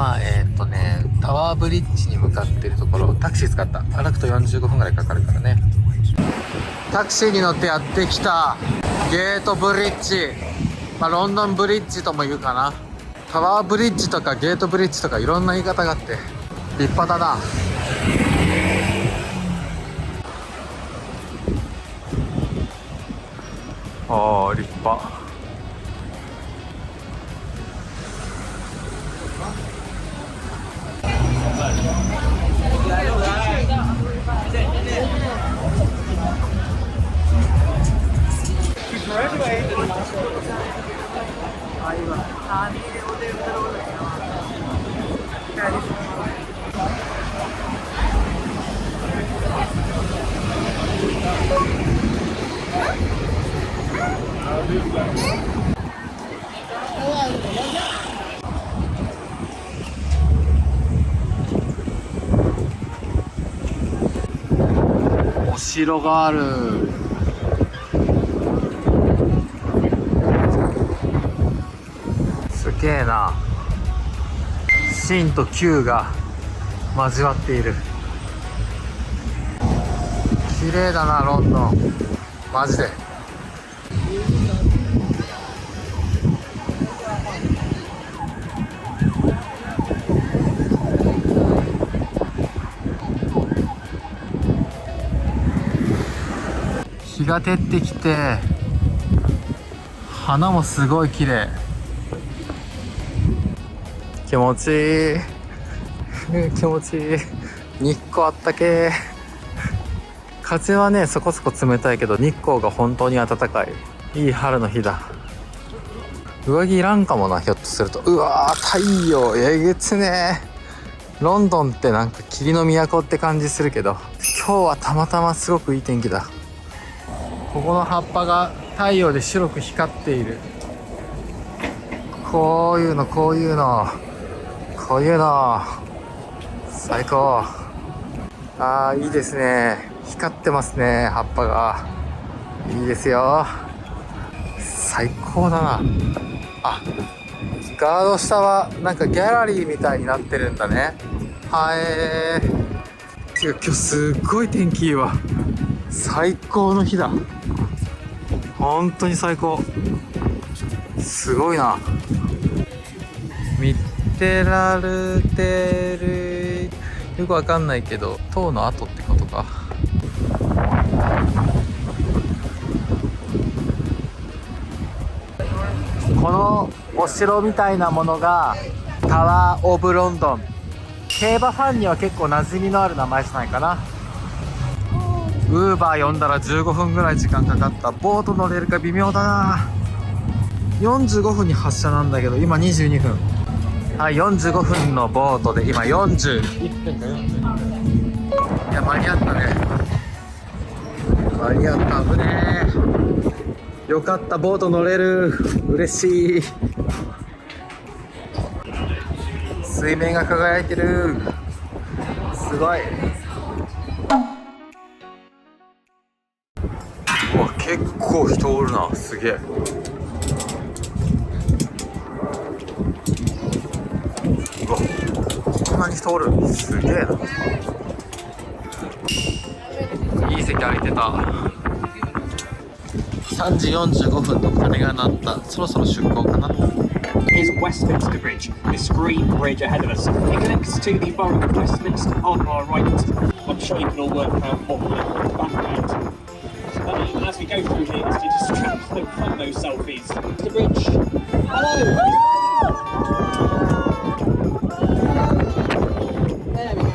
今タワーブリッジに向かっているところ、タクシー使った。歩くと45分ぐらいかかるからね。タクシーに乗ってやってきたゲートブリッジ、ロンドンブリッジとも言うかな。タワーブリッジとかゲートブリッジとかいろんな言い方があって立派だな。ああ、立派。お城がある。すげえな。真と旧が交わっている。綺麗だな、ロンドン。マジで。日が照ってきて、花もすごい綺麗。気持ちいい気持ちいい。日光あったけ。風はねそこそこ冷たいけど、日光が本当に暖かい。いい春の日だ。上着いらんかもな、ひょっとすると。うわー、太陽えげつねー。ロンドンってなんか霧の都って感じするけど、今日はたまたますごくいい天気だ。ここの葉っぱが太陽で白く光っている。こういうの最高。あー、いいですね。光ってますね、葉っぱが。いいですよ。最高だな。あ、ガード下はなんかギャラリーみたいになってるんだね。てか今日すっごい天気いいわ。最高の日だ。本当に最高。すごいな。ミッテラルテル、よくわかんないけど塔の跡ってことか。このお城みたいなものがタワーオブロンドン。競馬ファンには結構馴染みのある名前じゃないかな。ウーバー呼んだら15分ぐらい時間かかった。ボート乗れるか微妙だな。45分に発車なんだけど今22分。はい、45分のボートで今41分か42分。いや、間に合ったね。間に合った。危ねえ。よかった、ボート乗れる。嬉しい。水面が輝いてる。すごい。うわ、結構人おるな。すげえ。うわ、こんなに人おる。すげえな。いい席空いてた。3時45分の鐘が鳴った。そろそろ出港かな。Is Westminster Bridge, this green bridge ahead of us. It connects to the borough of Westminster on our right. I'm sure you can all work out what we're in the background. As we go through here, to distract from those selfies. The bridge. Hello! There we go.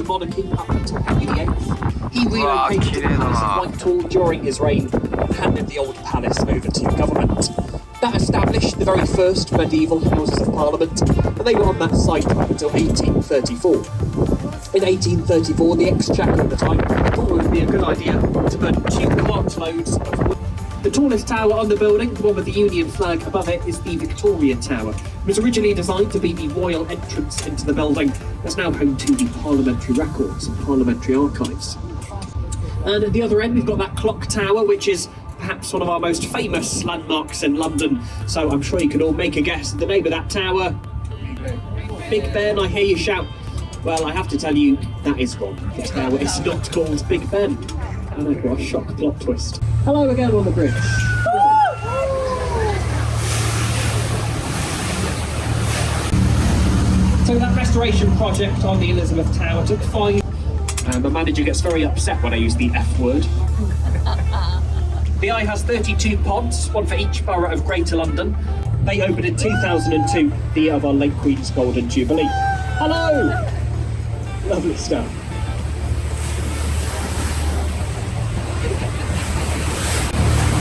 Monarchy up until Henry VIII. He relocated to the Palace of Whitehall during his reign and handed the old palace over to government. That established the very first medieval Houses of Parliament, and they were on that site up until 1834. In 1834, the Exchequer at the time thought it would be a good idea to put 2 cartloads of wood. The tallest tower on the building, the one with the Union flag above it, is the Victoria Tower. It was originally designed to be the royal entrance into the building. It's now home to the Parliamentary Records and Parliamentary Archives. And at the other end, we've got that clock tower, which is perhaps one of our most famous landmarks in London. So I'm sure you can all make a guess at the name of that tower. Big Ben, I hear you shout. Well, I have to tell you, that is wrong. The tower is not called Big Ben. And I've got a shock plot twist. Hello again on the bridge. So that restoration project on the Elizabeth Tower took 5. My manager gets very upset when I use the F word. The Eye has 32 pods, one for each borough of Greater London. They opened in 2002, the year of our late Queen's Golden Jubilee. Hello! Lovely stuff.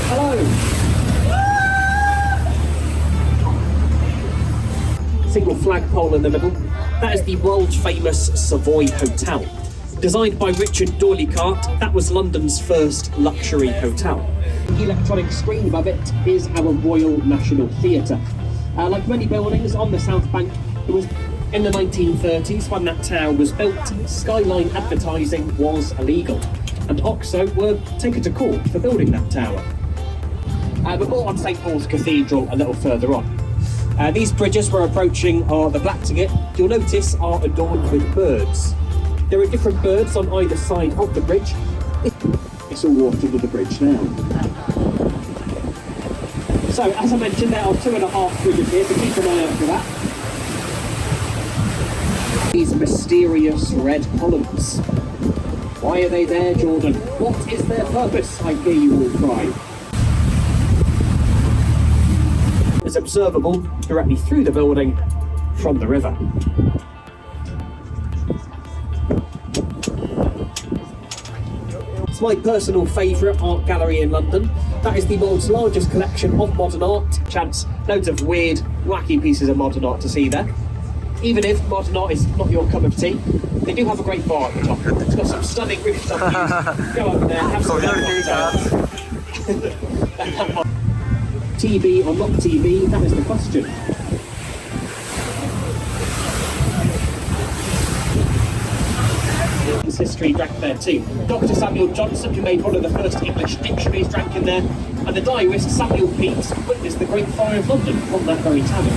Hello! Single flagpole in the middle. That is the world-famous Savoy Hotel. Designed by Richard Dorleycart, that was London's first luxury hotel. The electronic screen above it is our Royal National Theatre. Like many buildings on the South Bank, it was in the 1930s when that tower was built, skyline advertising was illegal, and Oxo were taken to court for building that tower. But more on St Paul's Cathedral a little further on. These bridges we're approaching are the Blackticket, you'll notice are adorned with birds. There are different birds on either side of the bridge. It's all water under the bridge now. So, as I mentioned, there are 2.5 bridges here, so keep an eye out for that. These mysterious red columns. Why are they there, Jordan? What is their purpose? I hear you all cry. It's observable directly through the building from the river. It's my personal favourite art gallery in London. That is the world's largest collection of modern art. Chance, loads of weird, wacky pieces of modern art to see there. Even if modern art is not your cup of tea, they do have a great bar at the top. It's got some stunning rooftop views. Go up there, have some TV or not TV, that is the question. History drank there too. Dr. Samuel Johnson, who made one of the first English dictionaries, drank in there, and the diarist Samuel Pepys witnessed the Great Fire of London from that very tavern.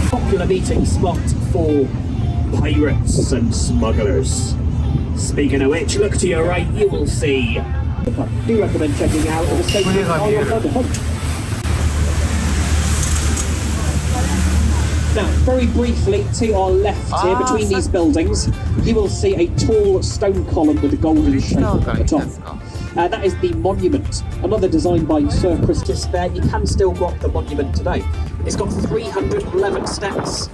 Popular meeting spot for pirates and smugglers. Speaking of which, look to your right, you will see. I do recommend checking out the statement on your phone. Now, very briefly, to our left here, between these buildings, you will see a tall stone column with a golden shape at the top. That is the monument, another designed by Sir Christus there. You can still walk the monument today. It's got 311 steps.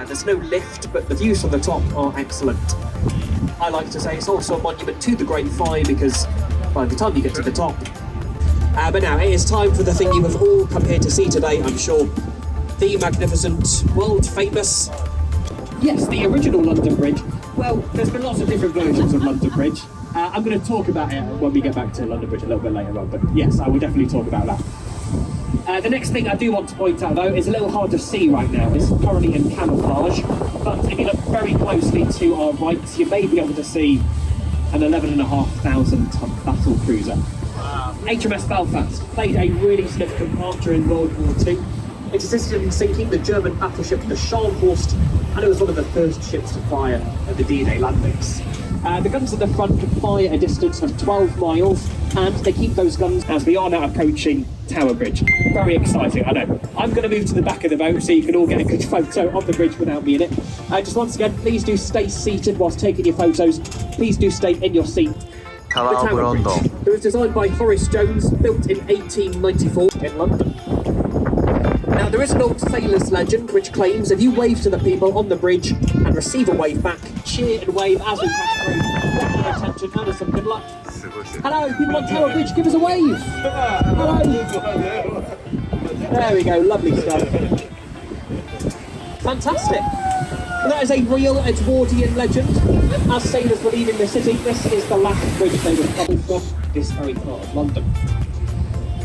There's no lift, but the views from the top are excellent. I like to say it's also a monument to the Great Fire because by the time you get to the top. But now, it is time for the thing you have all come here to see today, I'm sure. The magnificent, world-famous, yes, the original London Bridge. Well, there's been lots of different versions of London Bridge. I'm going to talk about it when we get back to London Bridge a little bit later on, but yes, I will definitely talk about that. The next thing I do want to point out, though, is a little hard to see right now. It's currently in camouflage, but if you look very closely to our right, you may be able to see an 11,500 ton battle cruiser. HMS Belfast played a really significant part during World War II. It assisted in sinking the German battleship the Scharnhorst, and it was one of the first ships to fire at the D-Day landings. The guns at the front can fire a distance of 12 miles, and they keep those guns as we are now approaching Tower Bridge. Very exciting, I know. I'm going to move to the back of the boat so you can all get a good photo of the bridge without me in it. Just once again, please do stay seated whilst taking your photos. Please do stay in your seat. Tower of London. It was designed by Horace Jones, built in 1894 in London. Now, Now, there is an old sailor's legend which claims if you wave to the people on the bridge and receive a wave back, cheer and wave as we pass through. Get their attention and some good luck. Hello, people on Tower Bridge, give us a wave. Hello. There we go, lovely stuff. Fantastic. And that is a real Edwardian legend. As sailors were leaving the city, this is the last bridge they would travel from this very part of London.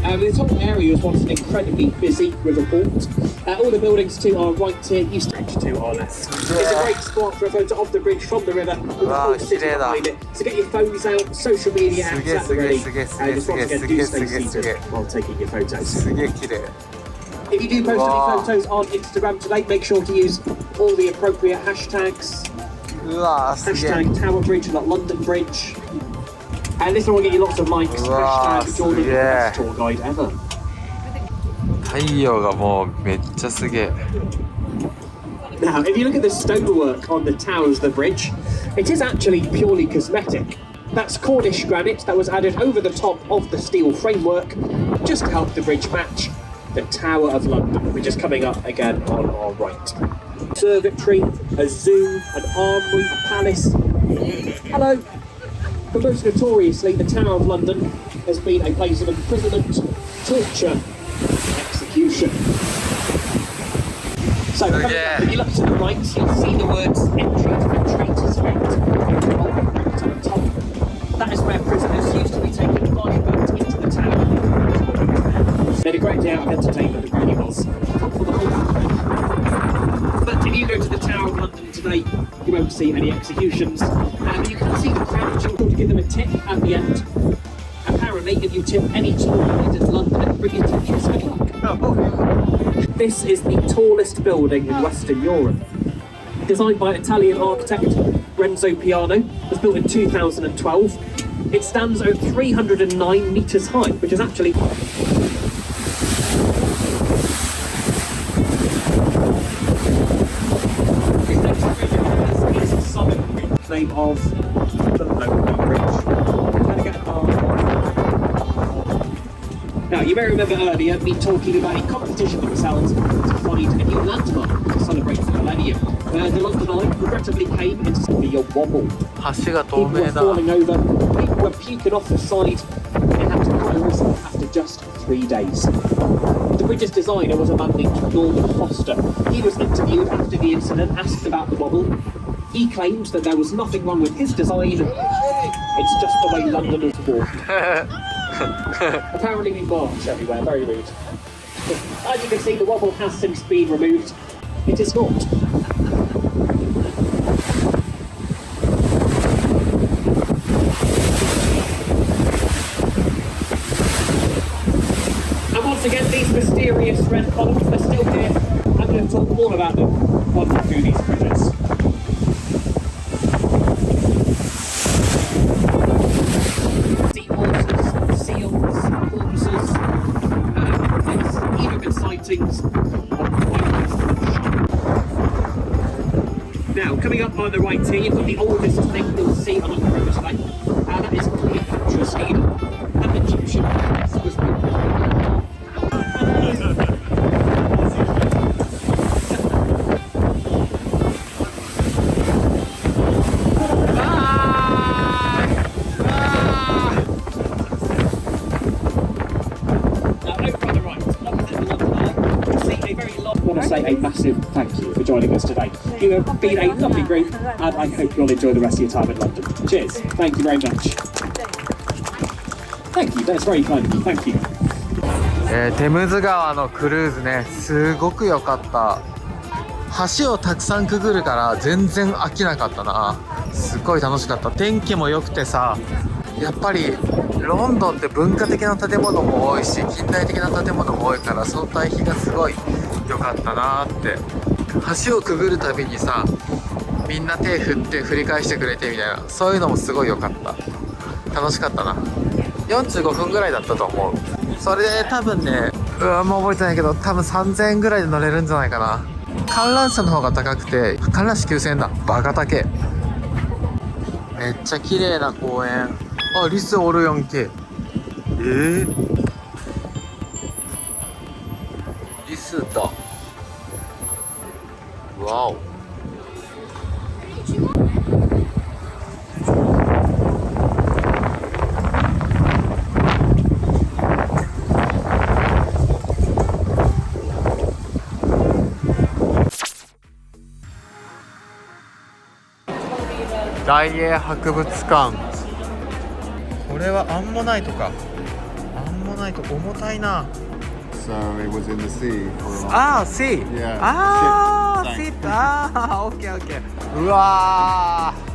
The top area was once incredibly busy with reports. All the buildings to our right here used to bridge to our left. It's a great spot for a photo of the bridge from the river with the whole city behind it. So get your phones out, social media apps at the ready. Just once again, do stay seated while taking your photos. If you do post any photos on Instagram today, make sure to use all the appropriate hashtags. Hashtag Tower Bridge, not London Bridge. And this one will get you lots of likes. Hashtag Jordan, the best tour guide ever. 太陽がもうめっちゃすげえ。 Now, if you look at the stonework on the towers of the bridge, it is actually purely cosmetic. That's Cornish granite that was added over the top of the steel framework just to help the bridge match the Tower of London, which is coming up again on our right. Observatory, a zoo, an armoury, a palace. Hello. But most notoriously, the Tower of London has been a place of imprisonment, torture, execution. So, coming up, if you look to the right, you'll see the words entry to the Traitors' Gate to the top. That is where prisoners used to be taken by boat into the tower. They had a great day out of entertainment, it really was. For the whole. But if you go to the Tower of London today, you won't see any executions. You can see the crowd to give them a tip at the end. Apparently, if you tip any tour guide in London, it brings you tickets good luck. This is the tallest building in Western Europe. Designed by Italian architect Renzo Piano, it was built in 2012. It stands at 309 metres high, which is actually... Name of the London Bridge. Now, you may remember earlier me talking about a competition that was held to find a new landmark to celebrate the millennium. The London Eye regrettably came into a wobble. People were falling over, people were puking off the side, and it had to close after just 3 days. The bridge's designer was a man named Norman Foster. He was interviewed after the incident, asked about the wobble. He claimed that there was nothing wrong with his design, it's just the way Londoners walk. Apparently we march everywhere, very rude. As you can see, the wobble has since been removed. It is not. And once again, these mysterious red columns, they're still here. I'm going to talk more about them once we do these bridges. Now, coming up on the right here, you've got the oldest thing you'll see on the river today. That is Cleopatra Stadium. An Egyptian was say a massive thank you for joining us today. You have been a lovely group and I hope you'll enjoy the rest of your time in London. Cheers. Thank you very much. Thank you. That's very kind of you. Thank you. テムズ川のクルーズね、すごく良かった。橋をたくさんくぐるから全然飽きなかったな。すごい楽しかった。天気も良くてさ、やっぱりロンドンって文化的な建物も多いし、近代的な建物も多いから、その対比がすごい良かったなーって。橋をくぐるたびにさ、みんな手振って振り返してくれてみたいな、そういうのもすごい良かった。楽しかったな。45分ぐらいだったと思う。それで多分ね、もう覚えてないけど、多分3000円ぐらいで乗れるんじゃないかな。観覧車の方が高くて、観覧車9000円だ。バカ高え。めっちゃ綺麗な公園。あ、リスおるやんけ。リススート。わお。大英博物館。これはアンモナイトか。アンモナイト重たいな。So it was in the sea for a while. ああ、シー。 Yeah. ああ、 Ship シ sank. ー。ああ、オッケーオッケー。うわー。